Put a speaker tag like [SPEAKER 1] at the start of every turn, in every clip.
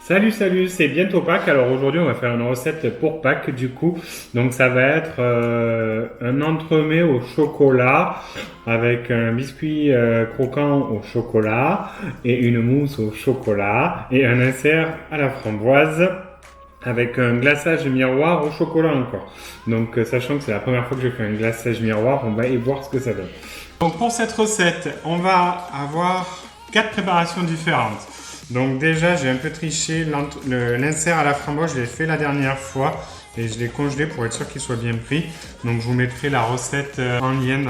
[SPEAKER 1] Salut, salut, c'est bientôt Pâques. Alors aujourd'hui, on va faire une recette pour Pâques du coup. Donc ça va être un entremets au chocolat avec un biscuit croquant au chocolat et une mousse au chocolat et un insert à la framboise avec un glaçage miroir au chocolat encore. Donc sachant que c'est la première fois que je fais un glaçage miroir, on va y voir ce que ça donne. Donc pour cette recette, on va avoir 4 préparations différentes. Donc déjà, j'ai un peu triché l'insert à la framboise, je l'ai fait la dernière fois et je l'ai congelé pour être sûr qu'il soit bien pris. Donc je vous mettrai la recette en lien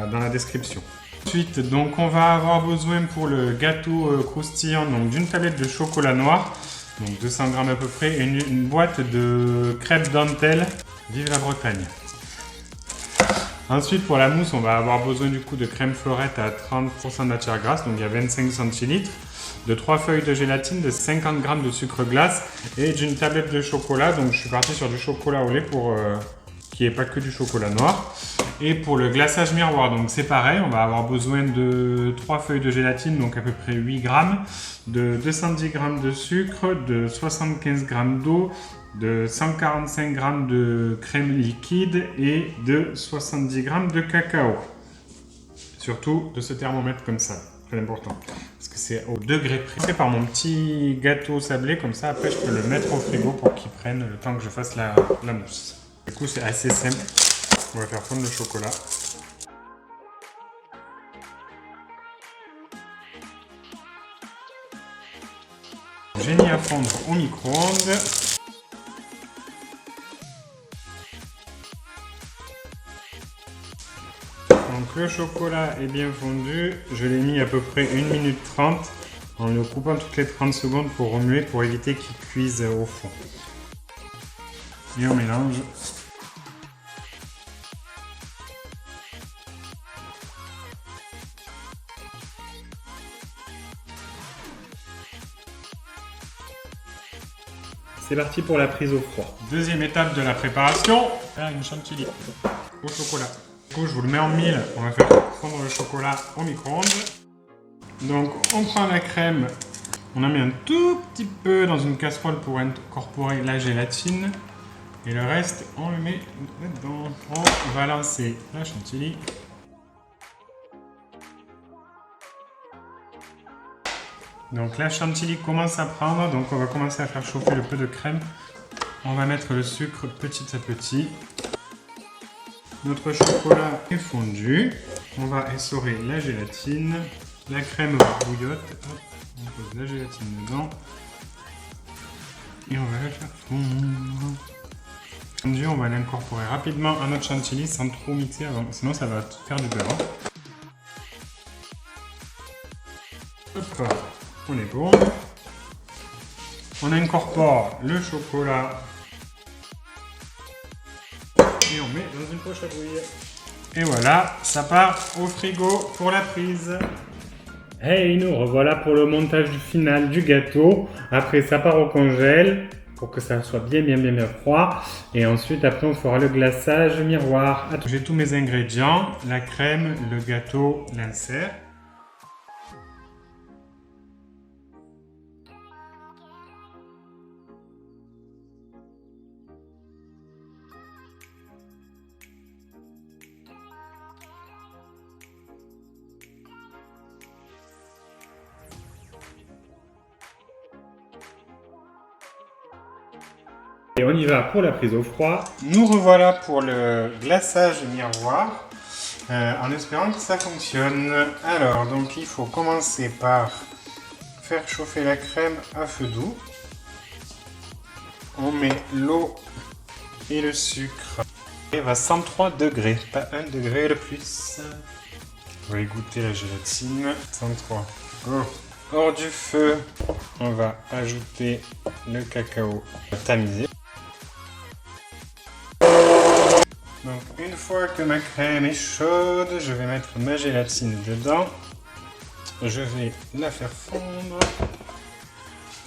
[SPEAKER 1] dans la description. Ensuite, donc on va avoir besoin pour le gâteau croustillant donc d'une tablette de chocolat noir, donc 200 grammes à peu près, et une boîte de crêpes dentelle. Vive la Bretagne! Ensuite, pour la mousse, on va avoir besoin du coup de crème fleurette à 30% de matière grasse, donc il y a 25 centilitres, de 3 feuilles de gélatine, de 50 g de sucre glace et d'une tablette de chocolat. Donc je suis parti sur du chocolat au lait pour qu'il n'y ait pas que du chocolat noir. Et pour le glaçage miroir, donc c'est pareil, on va avoir besoin de 3 feuilles de gélatine, donc à peu près 8 g, de 210 g de sucre, de 75 g d'eau, de 145 g de crème liquide et de 70 g de cacao. Surtout de ce thermomètre comme ça, très important, parce que c'est au degré près. Je fais par mon petit gâteau sablé, comme ça après je peux le mettre au frigo pour qu'il prenne le temps que je fasse la mousse. Du coup c'est assez simple, on va faire fondre le chocolat. J'ai mis à fondre au micro-ondes. Donc le chocolat est bien fondu, je l'ai mis à peu près 1 minute 30 en le coupant toutes les 30 secondes pour remuer pour éviter qu'il cuise au fond. Et on mélange. C'est parti pour la prise au froid. Deuxième étape de la préparation, faire une chantilly au chocolat. Du coup, je vous le mets en mille, on va faire fondre le chocolat au micro-ondes. Donc, on prend la crème, on en met un tout petit peu dans une casserole pour incorporer la gélatine. Et le reste, on le met dedans. On va lancer la chantilly. Donc la chantilly commence à prendre, donc on va commencer à faire chauffer le peu de crème. On va mettre le sucre petit à petit. Notre chocolat est fondu. On va essorer la gélatine. La crème bouillotte. Hop, on pose la gélatine dedans. Et on va la faire fondre. Fondu, on va l'incorporer rapidement à notre chantilly sans trop mixer avant, sinon ça va faire du beurre. Hop, on est bon. On incorpore le chocolat et on met dans une poche à bouillir. Et voilà, ça part au frigo pour la prise. Hey, nous revoilà pour le montage final du gâteau. Après, ça part au congèle pour que ça soit bien froid. Et ensuite, après, on fera le glaçage miroir. J'ai tous mes ingrédients, la crème, le gâteau, l'insert. Et on y va pour la prise au froid. Nous revoilà pour le glaçage miroir, en espérant que ça fonctionne. Alors, donc il faut commencer par faire chauffer la crème à feu doux. On met l'eau et le sucre. Et va 103 degrés, pas 1 degré de plus. On va égoutter la gélatine. 103. Go. Hors du feu, on va ajouter le cacao tamisé. Donc une fois que ma crème est chaude, je vais mettre ma gélatine dedans. Je vais la faire fondre.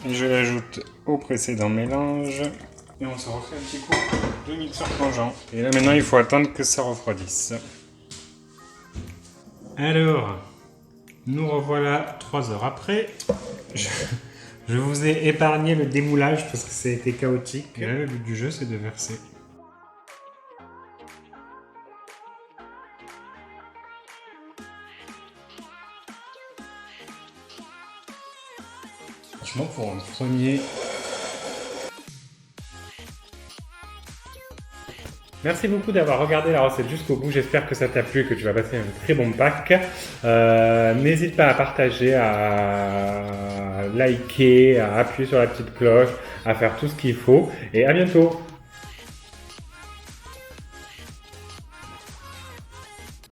[SPEAKER 1] Et je l'ajoute au précédent mélange. Et on se refait un petit coup de mixeur plongeant. Et là maintenant il faut attendre que ça refroidisse. Alors, nous revoilà 3 heures après. Je vous ai épargné le démoulage parce que ça a été chaotique. Et là, le but du jeu, c'est de verser. Franchement, pour un premier... Merci beaucoup d'avoir regardé la recette jusqu'au bout. J'espère que ça t'a plu et que tu vas passer un très bon pack. N'hésite pas à partager, à liker, à appuyer sur la petite cloche, à faire tout ce qu'il faut. Et à bientôt!